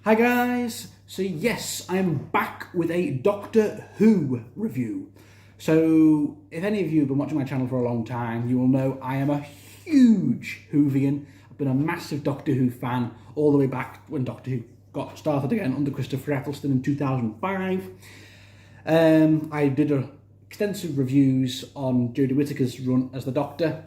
Hi guys, so yes, I'm back with a Doctor Who review. So if any of you have been watching my channel for a long time, you will know I am a huge Whovian. I've been a massive Doctor Who fan all the way back when Doctor Who got started again under Christopher Eccleston in 2005. I did extensive reviews on Jodie Whittaker's run as the Doctor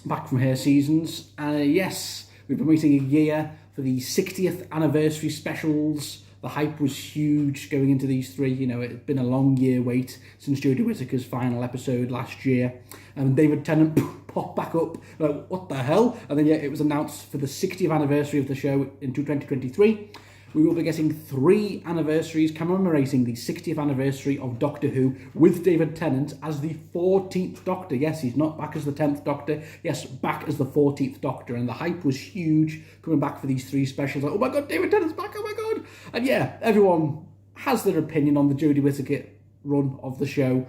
back from her seasons. And yes, we've been waiting a year for the 60th anniversary specials. The hype was huge going into these three. You know, it's been a long year wait since Jodie Whittaker's final episode last year. And David Tennant popped back up, like, what the hell? And then, yeah, it was announced for the 60th anniversary of the show in 2023. We will be getting 3 anniversaries commemorating the 60th anniversary of Doctor Who with David Tennant as the 14th Doctor. Yes, he's not back as the 10th Doctor. Yes, back as the 14th Doctor. And the hype was huge coming back for these 3 specials. Like, oh my God, David Tennant's back, oh my God. And yeah, everyone has their opinion on the Jodie Whittaker run of the show.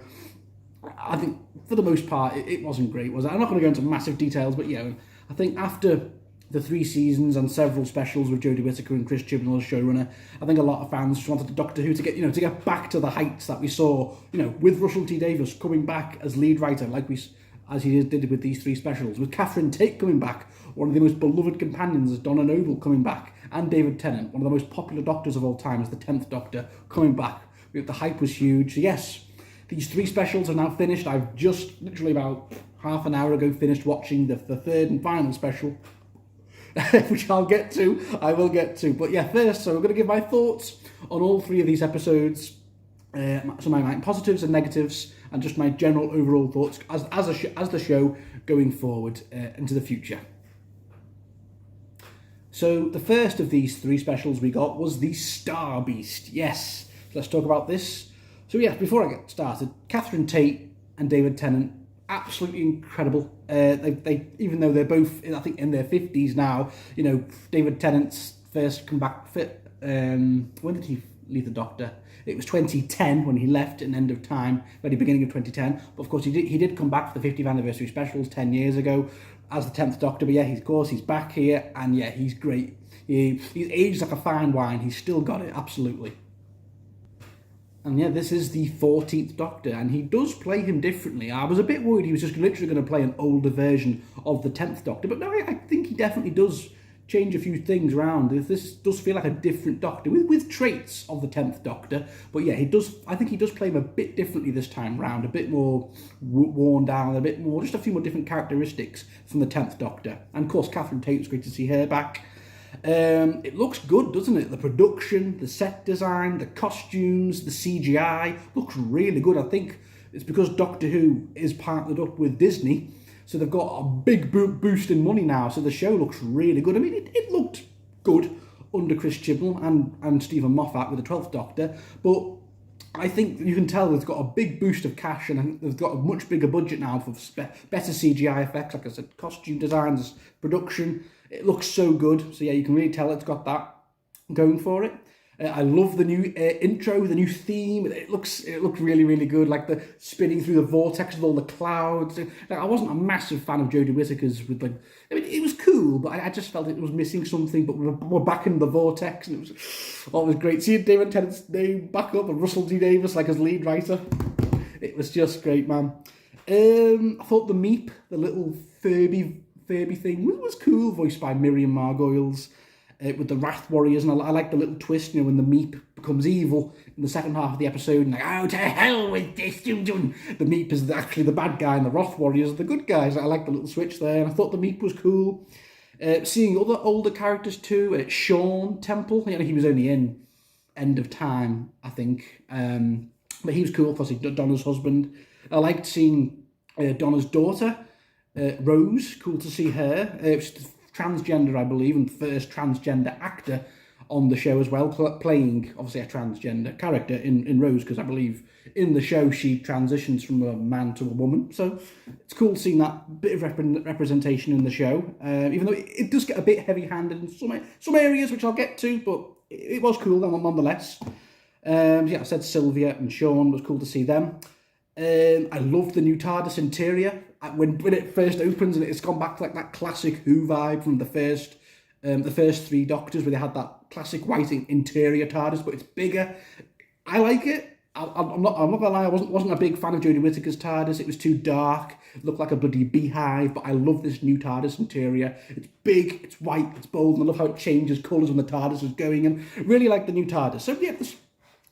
I think for the most part, it wasn't great, was it? I'm not going to go into massive details, but yeah, I think after the 3 seasons and several specials with Jodie Whittaker and Chris Chibnall as showrunner, I think a lot of fans just wanted the Doctor Who to get back to the heights that we saw, with Russell T Davies coming back as lead writer, as he did with these 3 specials, with Catherine Tate coming back, one of the most beloved companions as Donna Noble coming back, and David Tennant, one of the most popular Doctors of all time as the 10th Doctor, coming back. The hype was huge. So yes, these 3 specials are now finished. I've just literally about half an hour ago finished watching the 3rd and final special, which I will get to. But yeah, first, so I'm going to give my thoughts on all 3 of these episodes, so my positives and negatives, and just my general overall thoughts as the show going forward into the future. So the first of these 3 specials we got was the Star Beast. Yes, let's talk about this. So yeah, before I get started, Catherine Tate and David Tennant, absolutely incredible. They even though they're both, I think, in their 50s now, David Tennant's first come back fit. When did he leave the Doctor? It was 2010 when he left in End of Time, very beginning of 2010. But of course, he did come back for the 50th anniversary specials 10 years ago as the 10th Doctor. But yeah, he's back here, and yeah, he's great. He's aged like a fine wine. He's still got it, absolutely. And yeah, this is the 14th Doctor, and he does play him differently. I was a bit worried he was just literally going to play an older version of the 10th Doctor, but no, I think he definitely does change a few things around. This does feel like a different Doctor, with traits of the 10th Doctor, but yeah, I think he does play him a bit differently this time round, a bit more worn down, just a few more different characteristics from the 10th Doctor. And of course, Catherine Tate, was great to see her back. It looks good, doesn't it? The production, the set design, the costumes, the CGI looks really good. I think it's because Doctor Who is partnered up with Disney, so they've got a big boost in money now, so the show looks really good. I mean, it looked good under Chris Chibnall and Stephen Moffat with the 12th Doctor, but I think you can tell they've got a big boost of cash, and they've got a much bigger budget now for better CGI effects, like I said, costume designs, production. It looks so good. So yeah, you can really tell it's got that going for it. I love the new intro, the new theme. It looks really, really good, like the spinning through the vortex with all the clouds. Like, I wasn't a massive fan of Jodie Whittaker's it was cool, but I just felt it was missing something. But we're back in the vortex, and it was great. Seeing David Tennant's name back up and Russell T Davies as lead writer, it was just great, man. I thought the Meep, the little Furby thing, was cool, voiced by Miriam Margolyes. With the Wrath Warriors, and I like the little twist, when the Meep becomes evil in the second half of the episode, and like, oh, to hell with this, the Meep is actually the bad guy, and the Wrath Warriors are the good guys. I like the little switch there, and I thought the Meep was cool. Seeing other older characters too, Sean Temple, he was only in End of Time, I think, but he was cool because he's Donna's husband. I liked seeing Donna's daughter, Rose, cool to see her. She's transgender, I believe, and first transgender actor on the show as well, playing obviously a transgender character in Rose, because I believe in the show she transitions from a man to a woman. So it's cool seeing that bit of representation in the show, even though it does get a bit heavy-handed in some areas, which I'll get to, but it was cool nonetheless. Yeah, I said Sylvia and Sean, was cool to see them. I love the new TARDIS interior. When it first opens, and it's gone back to like that classic Who vibe from the first the first three Doctors, where they had that classic white interior TARDIS, but it's bigger. I like it. I'm not gonna lie, I wasn't a big fan of Jodie Whittaker's TARDIS. It was too dark. It looked like a bloody beehive. But I love this new TARDIS interior. It's big, it's white, it's bold, and I love how it changes colours when the TARDIS is going. And really like the new TARDIS. So yeah,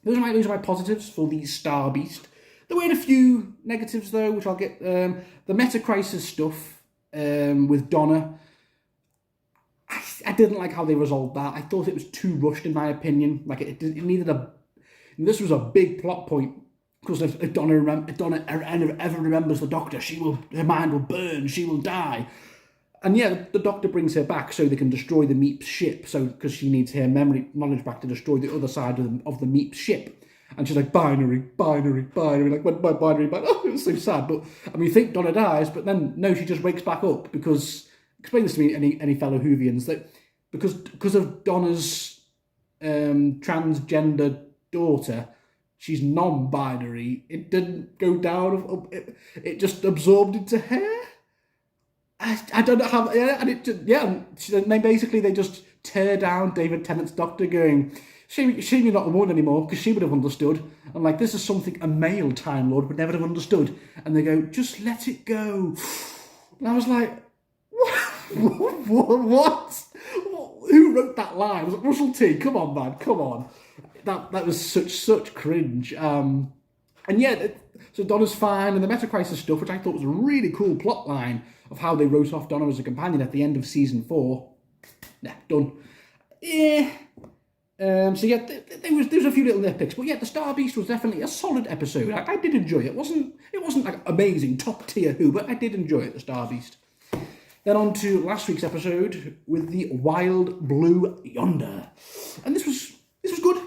those are my positives for the Star Beast. There were a few negatives though, which I'll get. The Meta Crisis stuff with Donna. I didn't like how they resolved that. I thought it was too rushed, in my opinion. Like it needed a. This was a big plot point, because if Donna ever remembers the Doctor, her mind will burn, she will die. And yeah, the Doctor brings her back so they can destroy the Meep's ship, because she needs her knowledge back to destroy the other side of the Meep's ship. And she's like, binary, like, when my binary, oh, it was so sad. But, I mean, you think Donna dies, but then, no, she just wakes back up, because, explain this to me, any fellow Whovians, that because of Donna's transgender daughter, she's non-binary. It didn't go down. It just absorbed into her. I don't know how. Yeah, and it just, yeah. They just tear down David Tennant's Doctor, going, "Shame you're not the one anymore," because she would have understood. I'm like, this is something a male Time Lord would never have understood. And they go, "Just let it go." And I was like, what? Who wrote that line? Was it Russell T? Come on, man, come on. That was such cringe. And yeah, so Donna's fine, and the Meta Crisis stuff, which I thought was a really cool plot line of how they wrote off Donna as a companion at the end of season 4. Nah, done. Yeah. So yeah, there was a few little nitpicks, but yeah, the Star Beast was definitely a solid episode. I did enjoy it. It wasn't like amazing top tier Who, but I did enjoy it. The Star Beast. Then on to last week's episode with the Wild Blue Yonder, and this was good.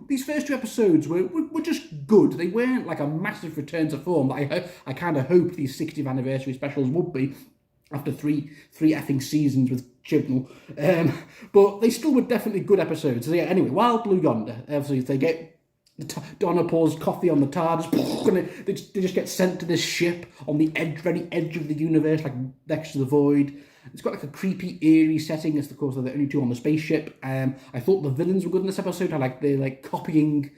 These first two episodes were just good. They weren't like a massive return to form that I kind of hoped these 60th anniversary specials would be after three effing seasons with Chibnall. But they still were definitely good episodes. So yeah, anyway, Wild Blue Yonder. Obviously, they get Donna pours coffee on the TARDIS, and they just get sent to this ship on the very edge of the universe, like next to the void. It's got like a creepy, eerie setting. It's, of course, they're the only two on the spaceship. I thought the villains were good in this episode. They're like copying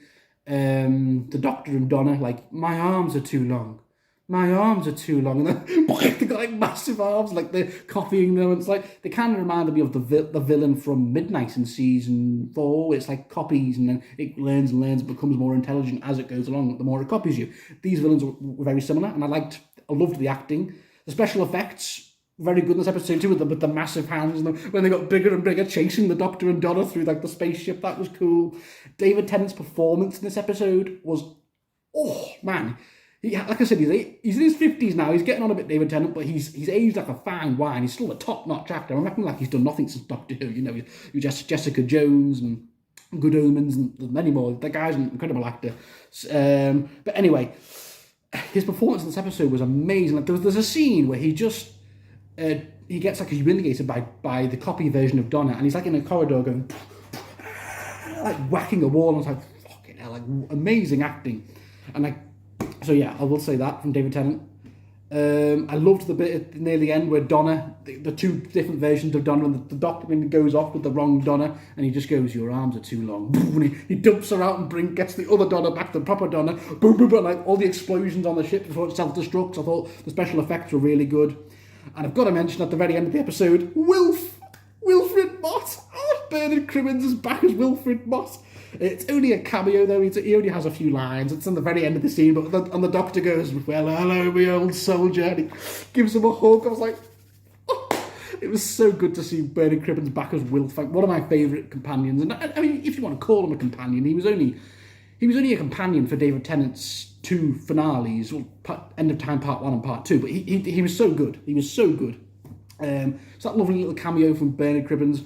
the Doctor and Donna. Like, my arms are too long. My arms are too long. And they've got like massive arms. Like, they're copying them. It's like, they kind of reminded me of the villain from Midnight in season 4. It's like copies, and then it learns and learns, becomes more intelligent as it goes along, the more it copies you. These villains were very similar, and I loved the acting. The special effects, very good in this episode too, with the massive hands, and when they got bigger and bigger, chasing the Doctor and Donna through like the spaceship. That was cool. David Tennant's performance in this episode was, oh man, like I said, he's in his 50s now. He's getting on a bit, David Tennant, but he's aged like a fine wine. He's still a top-notch actor. I'm acting like he's done nothing since Doctor Who. You know, you Jessica Jones and Good Omens and many more. The guy's an incredible actor. But anyway, his performance in this episode was amazing. Like there's a scene where he just he gets like humiliated by the copy version of Donna, and he's like in a corridor going like whacking a wall, and I was like, fucking hell, like amazing acting. And like, so yeah, I will say that from David Tennant. I loved the bit near the end where Donna, the two different versions of Donna, and the Doctor goes off with the wrong Donna, and he just goes, "Your arms are too long." And he dumps her out and gets the other Donna back, the proper Donna. Boom, boom, boom, like all the explosions on the ship before it self-destructs. I thought the special effects were really good. And I've got to mention at the very end of the episode, Wilfred Mott. Oh, Bernard Cribbins is back as Wilfred Mott. It's only a cameo though, he only has a few lines. It's in the very end of the scene, but the Doctor goes, "Well, hello, my old soldier," and he gives him a hug. I was like, oh. It was so good to see Bernard Cribbins back as Wilf, like one of my favourite companions. And I mean, if you want to call him a companion, he was only a companion for David Tennant's 2 finales, End of Time Part 1 and Part 2, but he was so good. He was so good. So that lovely little cameo from Bernard Cribbins.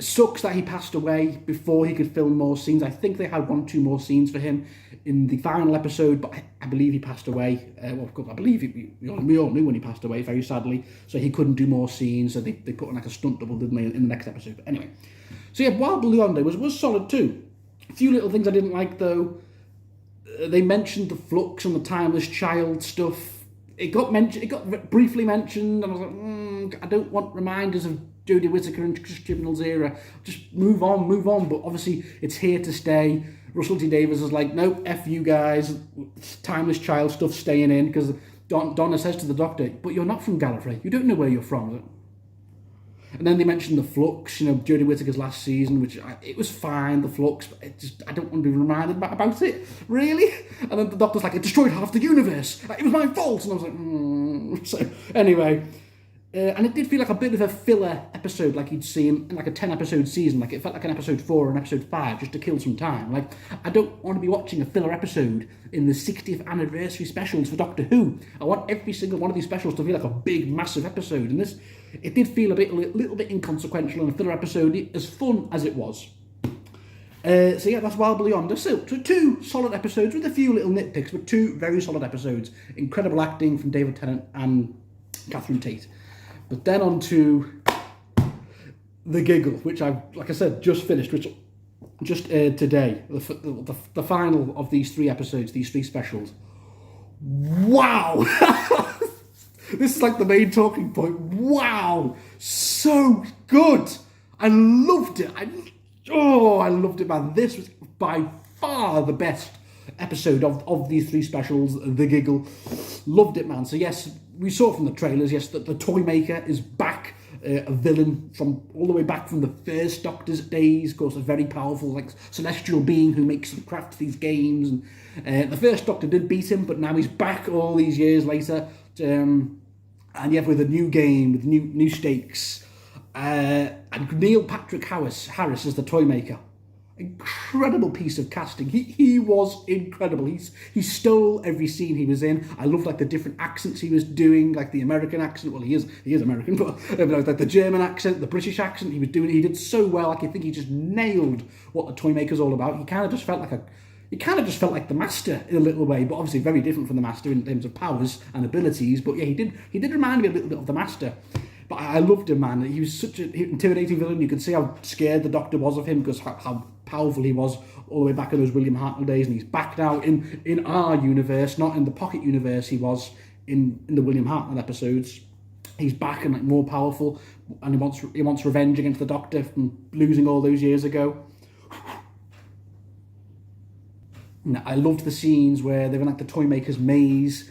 Sucks that he passed away before he could film more scenes. I think they had 1-2 more scenes for him in the final episode, but I believe he passed away. Well, of course, I believe we all knew when he passed away, very sadly, so he couldn't do more scenes, so they put on like a stunt double, didn't they, in the next episode. But anyway, so yeah, Wild Blue Yonder was solid too. A few little things I didn't like though. They mentioned the Flux and the Timeless Child stuff. It got briefly mentioned, and I was like, I don't want reminders of Jodie Whittaker and Chris Chibnall's era. Just move on. But obviously, it's here to stay. Russell T Davies is like, no, F you guys. Timeless child stuff staying in, because Donna says to the Doctor, but you're not from Gallifrey. You don't know where you're from. And then they mentioned the Flux, Jodie Whittaker's last season, which it was fine, the Flux, but I don't want to be reminded about it, really? And then the Doctor's like, it destroyed half the universe. It was my fault. And I was like, So, anyway. And it did feel like a bit of a filler episode, like you'd see in like a 10-episode season. Like, it felt like an episode 4 or an episode 5, just to kill some time. Like, I don't want to be watching a filler episode in the 60th anniversary specials for Doctor Who. I want every single one of these specials to feel like a big, massive episode. And this, it did feel a little bit inconsequential in a filler episode, as fun as it was. So yeah, that's Wild Bill Yonder. So 2 solid episodes with a few little nitpicks, but 2 very solid episodes. Incredible acting from David Tennant and Catherine Tate. But then on to The Giggle, which I've, like I said, just finished, which just aired today. The final of these 3 episodes, these 3 specials. Wow! This is like the main talking point. Wow! So good! I loved it. I loved it, man. This was by far the best episode of these 3 specials, The Giggle. Loved it, man. So yes, we saw from the trailers, yes, that the Toymaker is back, a villain from all the way back from the first Doctor's days. Of course, a very powerful, like, celestial being who makes and crafts these games. And the first Doctor did beat him, but now he's back all these years later. And yet with a new game, with new stakes. And Neil Patrick Harris as the Toymaker. Incredible piece of casting. He was incredible. He stole every scene he was in. I loved like the different accents he was doing, like the American accent. Well, he is American, but like the German accent, the British accent he was doing. He did so well. Like, I think he just nailed what the Toymaker's all about. He kind of just felt like the Master in a little way, but obviously very different from the Master in terms of powers and abilities. But yeah, he did remind me a little bit of the Master. But I loved him, man. He was such an intimidating villain. You could see how scared the Doctor was of him, because how powerful he was all the way back in those William Hartnell days. And he's back now in our universe, not in the Pocket universe he was in the William Hartnell episodes. He's back and like more powerful, and he wants revenge against the Doctor from losing all those years ago. Now, I loved the scenes where they were in like the Toymaker's maze,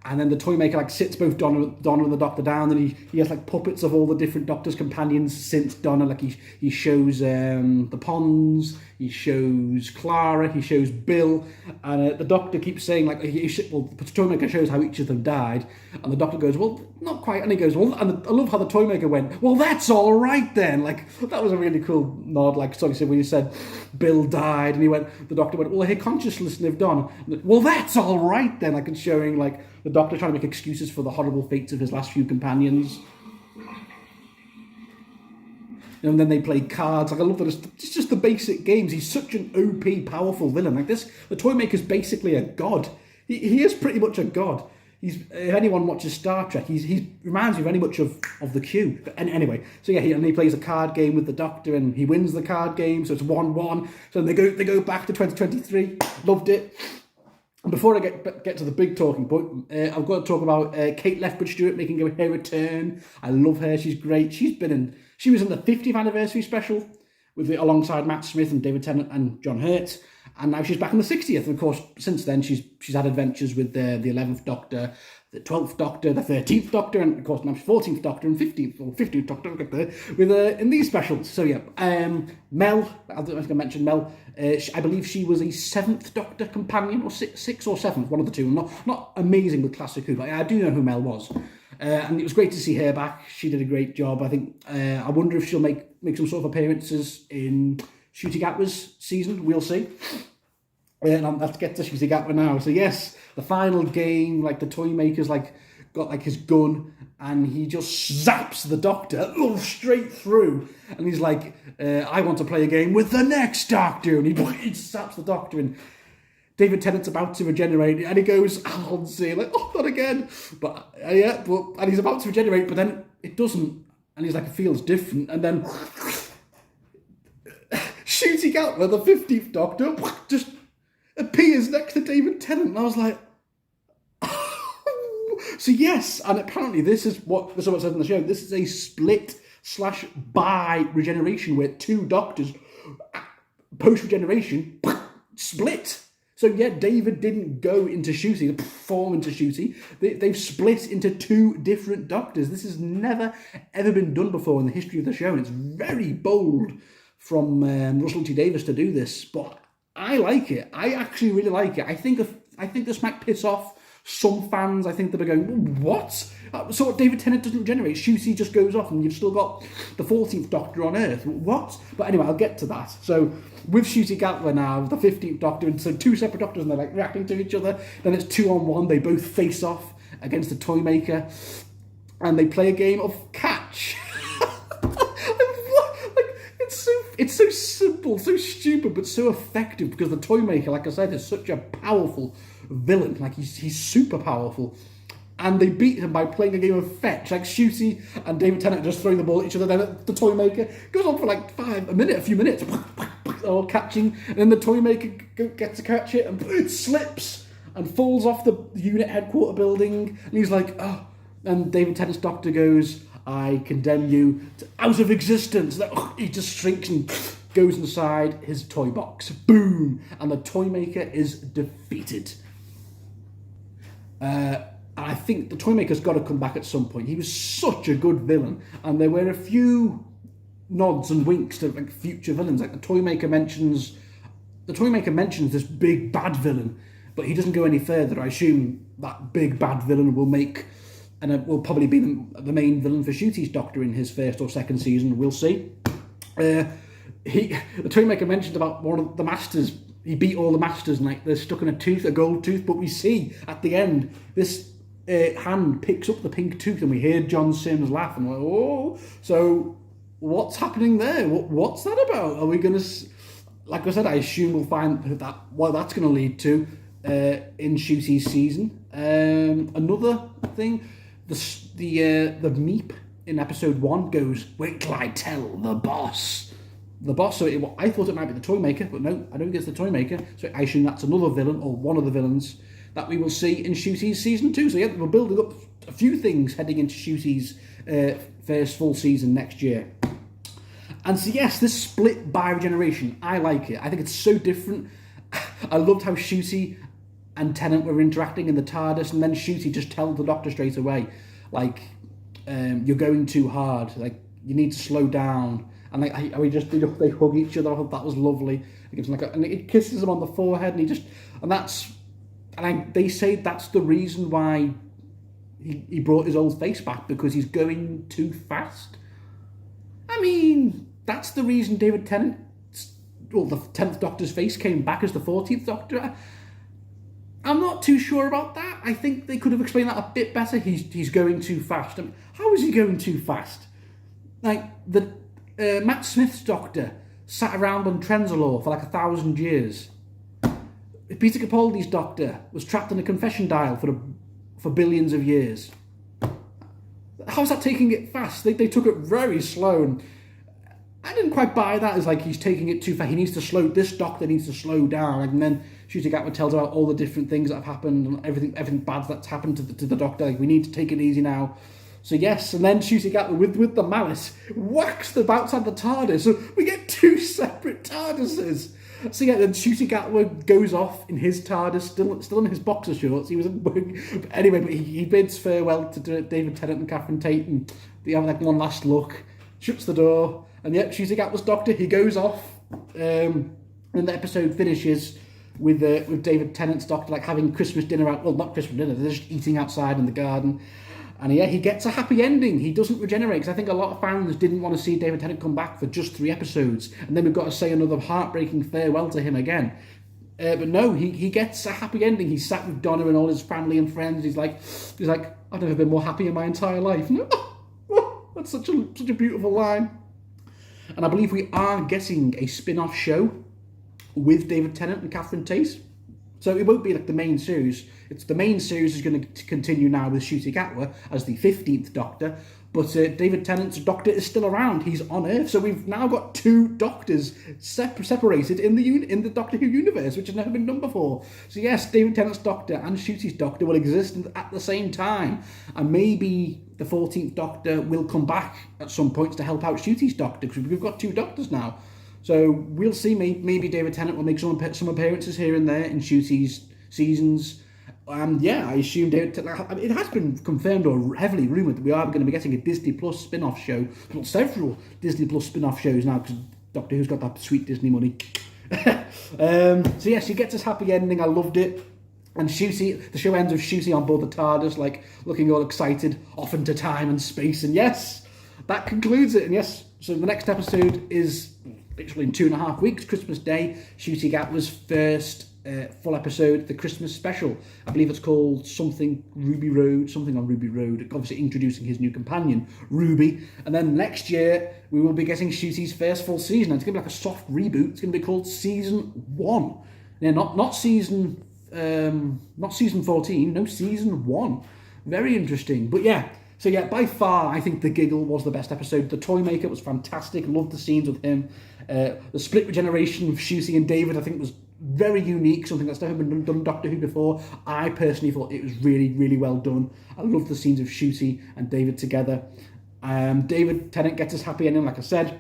and then the Toymaker like sits both Donna and the Doctor down, and he has like puppets of all the different Doctor's companions since Donna. Like he shows the Ponds, he shows Clara, he shows Bill, and the Doctor keeps saying like, the Toymaker shows how each of them died, and the Doctor goes, well, not quite, and he goes, well, and I love how the Toymaker went, well, that's all right then. Like, that was a really cool nod. Like, so when you said Bill died, and the Doctor went, well, her consciousness lived on. Well, that's all right then. Like, it's showing like the Doctor trying to make excuses for the horrible fates of his last few companions. And then they play cards. Like, I love that it's just the basic games. He's such an OP, powerful villain. Like this, the Toymaker's basically a god. He is pretty much a god. If anyone watches Star Trek, he reminds me very much of the Q. But anyway, so yeah, he plays a card game with the Doctor, and he wins the card game, so it's 1-1. So they go back to 2023. Loved it. And before I get to the big talking point, I've got to talk about Kate Lethbridge-Stewart making her return. I love her. She's great. She was in the 50th anniversary special alongside Matt Smith and David Tennant and John Hurt, and now she's back in the 60th. And of course, since then she's had adventures with the 11th Doctor, the 12th Doctor, the 13th Doctor, and of course now she's 14th Doctor and 15th Doctor. We'll get there with in these specials. So yeah, Mel. I was going to mention Mel. I believe she was a 7th Doctor companion, or 6th or 7th, one of the two. I'm not amazing with Classic Who, but I do know who Mel was. And it was great to see her back. She did a great job. I think. I wonder if she'll make some sort of appearances in Ncuti Gatwa's season. We'll see. And let's get to Ncuti Gatwa now. So yes, the final game, like the Toymaker's like got like his gun, and he just zaps the Doctor straight through. And he's like, I want to play a game with the next Doctor. And he zaps the Doctor, and David Tennant's about to regenerate, and he goes, I'll see, like, oh, not again. But and he's about to regenerate, but then it doesn't. And he's like, it feels different. And then Ncuti Gatwa, the 15th Doctor, just appears next to David Tennant. And I was like, so yes, and apparently this is what said in the show. This is a split slash by regeneration, where two doctors post-regeneration split. So yeah, David didn't go into Ncuti, form into Ncuti. They've split into two different doctors. This has never, ever been done before in the history of the show, and it's very bold from Russell T Davies to do this, but I like it. I actually really like it. I think this might piss off some fans. I think they'll be going, what? So David Tennant doesn't regenerate. Ncuti just goes off and you've still got the 14th Doctor on Earth. What? But anyway, I'll get to that. So with Ncuti Gatwa now, the 15th Doctor, and so two separate Doctors and they're like reacting to each other. Then it's 2-on-1. They both face off against the Toymaker and they play a game of catch. It's so simple, so stupid, but so effective because the Toymaker, like I said, is such a powerful villain. Like he's super powerful, and they beat him by playing a game of fetch. Like Ncuti and David Tennant just throwing the ball at each other. Then the Toymaker goes on for like a few minutes, all catching, and then the Toymaker gets to catch it and it slips and falls off the unit headquarter building, and he's like, oh, and David Tennant's Doctor goes, I condemn you to out of existence. He just shrinks and goes inside his toy box. Boom! And the Toymaker is defeated. I think the Toymaker's got to come back at some point. He was such a good villain, and there were a few nods and winks to like future villains. Like the Toymaker mentions this big bad villain, but he doesn't go any further. I assume that big bad villain will make. And it will probably be the main villain for Ncuti's Doctor in his first or second season. We'll see. The Toymaker mentioned about one of the Masters. He beat all the Masters and like they're stuck in a gold tooth. But we see at the end this hand picks up the pink tooth, and we hear John Sims laugh. And we're like, oh, so what's happening there? What's that about? Are we going to, like I said, I assume we'll find that what that's going to lead to in Ncuti's season. Another thing. The Meep in episode 1 goes, wait till I tell the boss. The boss, so I thought it might be the Toymaker, but no, I don't think it's the Toymaker. So I assume that's another villain, or one of the villains, that we will see in Ncuti's season 2. So yeah, we're building up a few things heading into Ncuti's first full season next year. And so yes, this split by regeneration, I like it. I think it's so different. I loved how Ncuti and Tennant were interacting in the TARDIS, and then Ncuti just tells the Doctor straight away, like, you're going too hard, like, you need to slow down, and like, they hug each other. I thought that was lovely. It gives him and it kisses him on the forehead, and they say that's the reason why he brought his old face back, because he's going too fast. I mean, that's the reason David Tennant, well, the 10th Doctor's face came back as the 14th Doctor. I'm not too sure about that. I think they could have explained that a bit better. He's going too fast. I mean, how is he going too fast? Like, the Matt Smith's Doctor sat around on Trenzalore for like 1,000 years. Peter Capaldi's Doctor was trapped in a confession dial for billions of years. How's that taking it fast? They took it very slow, and I didn't quite buy that as like he's taking it too fast. This Doctor needs to slow down. And then Ncuti Gatwa tells about all the different things that have happened and everything bad that's happened to the Doctor. Like, we need to take it easy now. So yes, and then Ncuti Gatwa with the malice whacks them outside the TARDIS. So we get two separate TARDISes. So yeah, then Ncuti Gatwa goes off in his TARDIS, still in his boxer shorts. Anyway, but he bids farewell to David Tennant and Catherine Tate, and they have like one last look, shuts the door. And yet, Ncuti Gatwa's Doctor, he goes off, and the episode finishes with David Tennant's Doctor like having Christmas dinner out. Well, not Christmas dinner; they're just eating outside in the garden. And yeah, he gets a happy ending. He doesn't regenerate, because I think a lot of fans didn't want to see David Tennant come back for just 3 episodes, and then we've got to say another heartbreaking farewell to him again. But no, he gets a happy ending. He sat with Donna and all his family and friends. He's like, I've never been more happy in my entire life. That's such a beautiful line. And I believe we are getting a spin-off show with David Tennant and Catherine Tate. So it won't be like the main series. The main series is going to continue now with Ncuti Gatwa as the 15th Doctor. But David Tennant's Doctor is still around. He's on Earth. So we've now got two Doctors separated in the Doctor Who universe, which has never been done before. So yes, David Tennant's Doctor and Ncuti's Doctor will exist at the same time. And maybe the 14th Doctor will come back at some points to help out Ncuti's Doctor, because we've got two Doctors now. So we'll see. Maybe David Tennant will make some appearances here and there in Ncuti's seasons. Yeah, I assume it has been confirmed or heavily rumoured that we are going to be getting a Disney Plus spin-off show. Well, several Disney Plus spin-off shows now, because Doctor Who's got that sweet Disney money. So yes, she gets this happy ending. I loved it. And Ncuti, the show ends with Ncuti on board the TARDIS, like looking all excited, off into time and space. And yes, that concludes it. And yes, so the next episode is literally in 2.5 weeks, Christmas Day. Ncuti Gatwa's first full episode, the Christmas special. I believe it's called something Ruby Road, something on Ruby Road, obviously introducing his new companion, Ruby. And then next year, we will be getting Ncuti's first full season. And it's going to be like a soft reboot. It's going to be called Season 1. Yeah, not season 14, no, Season 1. Very interesting. But yeah, so yeah, by far, I think The Giggle was the best episode. The Toymaker was fantastic. Loved the scenes with him. The split regeneration of Ncuti and David, I think, was very unique, something that's never been done in Doctor Who before. I personally thought it was really, really well done. I loved the scenes of Ncuti and David together. David Tennant gets his happy ending, like I said.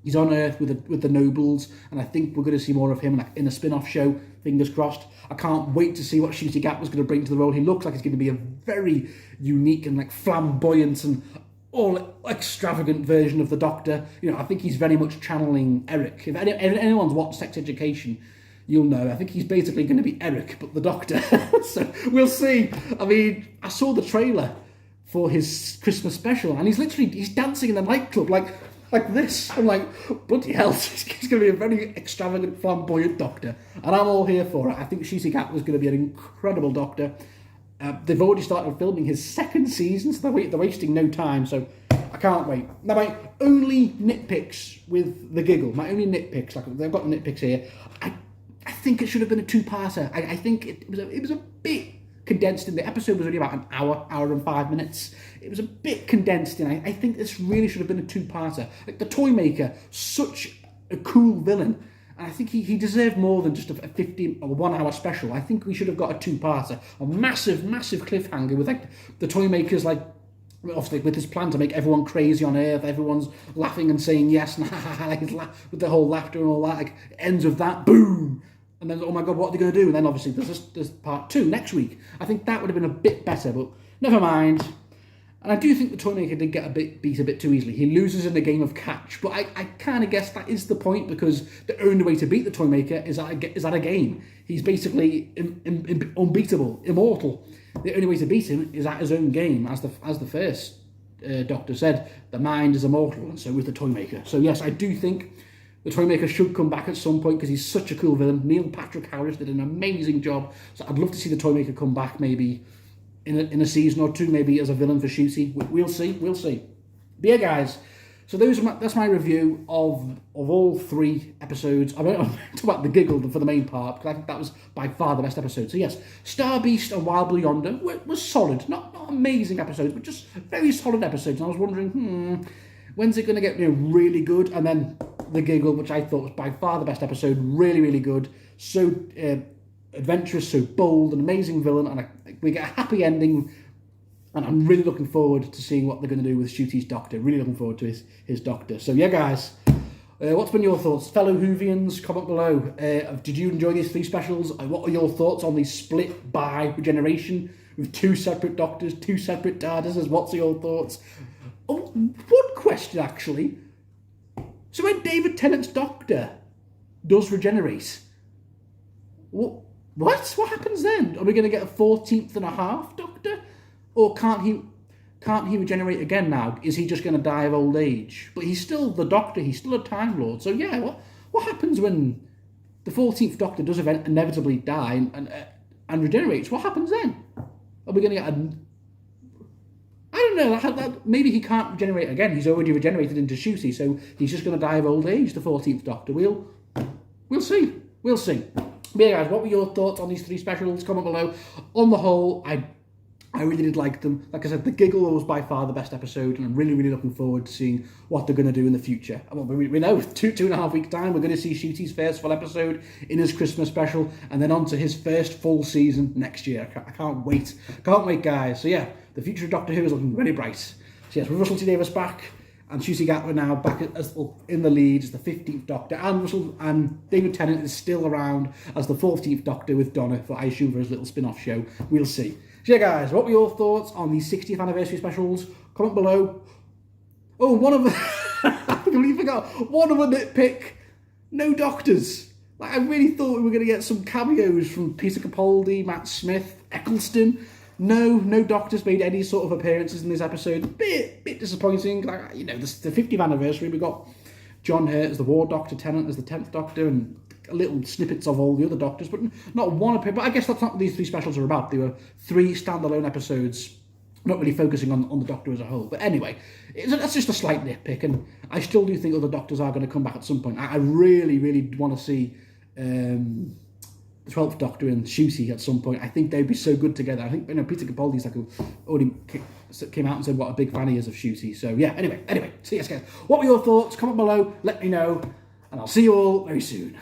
He's on Earth with the Nobles, and I think we're going to see more of him like in a spin-off show, fingers crossed. I can't wait to see what Ncuti Gatwa's going to bring to the role. He looks like he's going to be a very unique and like flamboyant and all extravagant version of the Doctor. You know, I think he's very much channeling Eric. If anyone's watched Sex Education, you'll know. I think he's basically going to be Eric, but the Doctor. So we'll see. I mean, I saw the trailer for his Christmas special, and he's dancing in a nightclub like this. I'm like, bloody hell, he's going to be a very extravagant, flamboyant Doctor, and I'm all here for it. I think Ncuti Gatwa's going to be an incredible Doctor. They've already started filming his second season, so they're wasting no time, so I can't wait. Now, my only nitpicks with The Giggle, they've got nitpicks here, I think it should have been a two-parter. I think it was a bit condensed in. The episode was only about an hour and 5 minutes. It was a bit condensed in. I think this really should have been a two-parter. Like the Toymaker, such a cool villain, and I think he deserved more than just a 50 or 1 hour special. I think we should have got a two-parter, a massive cliffhanger with like the Toymaker's like, obviously with his plan to make everyone crazy on Earth, everyone's laughing and saying yes, and like with the whole laughter and all that. Like it ends with that, boom. And then, oh my God, what are they going to do? And then obviously there's part 2 next week. I think that would have been a bit better, but never mind. And I do think the Toymaker did get beat a bit too easily. He loses in the game of catch, but I kind of guess that is the point, because the only way to beat the Toymaker is at a game. He's basically unbeatable, immortal. The only way to beat him is at his own game, as the first Doctor said. The mind is immortal, and so is the Toymaker. So yes, I do think the Toymaker should come back at some point, because he's such a cool villain. Neil Patrick Harris did an amazing job. So I'd love to see the Toymaker come back maybe in a season or two, maybe as a villain for Ncuti. We'll see. But yeah, guys, so that's my review of all 3 episodes. I'm going to talk about The Giggle for the main part, because I think that was by far the best episode. So yes, Star Beast and Wild Blue Yonder were solid. Not amazing episodes, but just very solid episodes. And I was wondering, when's it going to get really good? And then The Giggle, which I thought was by far the best episode, really, really good. So adventurous, so bold, an amazing villain, and we get a happy ending. And I'm really looking forward to seeing what they're going to do with Ncuti's Doctor. Really looking forward to his Doctor. So yeah, guys, what's been your thoughts? Fellow Whovians, comment below. Did you enjoy these 3 specials? What are your thoughts on the split by regeneration with 2 separate Doctors, 2 separate TARDISes? What's your thoughts? Oh, one question, actually. So when David Tennant's Doctor does regenerate, what happens then? Are we going to get a 14th and a half Doctor? Or can't he regenerate again now? Is he just going to die of old age? But he's still the Doctor, he's still a Time Lord. So yeah, what happens when the 14th Doctor does inevitably die and regenerates? What happens then? Are we going to get I don't know, maybe he can't regenerate again. He's already regenerated into Ncuti, so he's just going to die of old age, the 14th Doctor. We'll see. But yeah, guys, what were your thoughts on these 3 specials? Comment below. On the whole, I I really did like them. Like I said, the giggle was by far the best episode, and I'm really, really looking forward to seeing what they're going to do in the future. Well, we know 2.5 weeks time, we're going to see Ncuti's first full episode in his Christmas special, and then on to his first full season next year. I can't wait. Can't wait, guys. So yeah, the future of Doctor Who is looking very bright. So yes, with Russell T Davies back, and Ncuti Gatwa now back in the lead as the 15th Doctor, and David Tennant is still around as the 14th Doctor with Donna, for I assume for his little spin-off show. We'll see. So yeah, guys, what were your thoughts on these 60th anniversary specials? Comment below. Oh, one of them, I completely forgot, one of a nitpick, no Doctors. Like, I really thought we were going to get some cameos from Peter Capaldi, Matt Smith, Eccleston. No Doctors made any sort of appearances in this episode. Bit disappointing. Like, you know, the 50th anniversary, we got John Hurt as the War Doctor, Tennant as the 10th Doctor, and little snippets of all the other Doctors, but not one appearance. But I guess that's not what these 3 specials are about. They were 3 standalone episodes, not really focusing on the Doctor as a whole. But anyway, that's just a slight nitpick, and I still do think other Doctors are going to come back at some point. I really, really want to see the 12th Doctor and Ncuti at some point. I think they'd be so good together. I think, you know, Peter Capaldi's already came out and said what a big fan he is of Ncuti. So yeah, anyway. So yes, guys, what were your thoughts? Comment below, let me know, and I'll see you all very soon.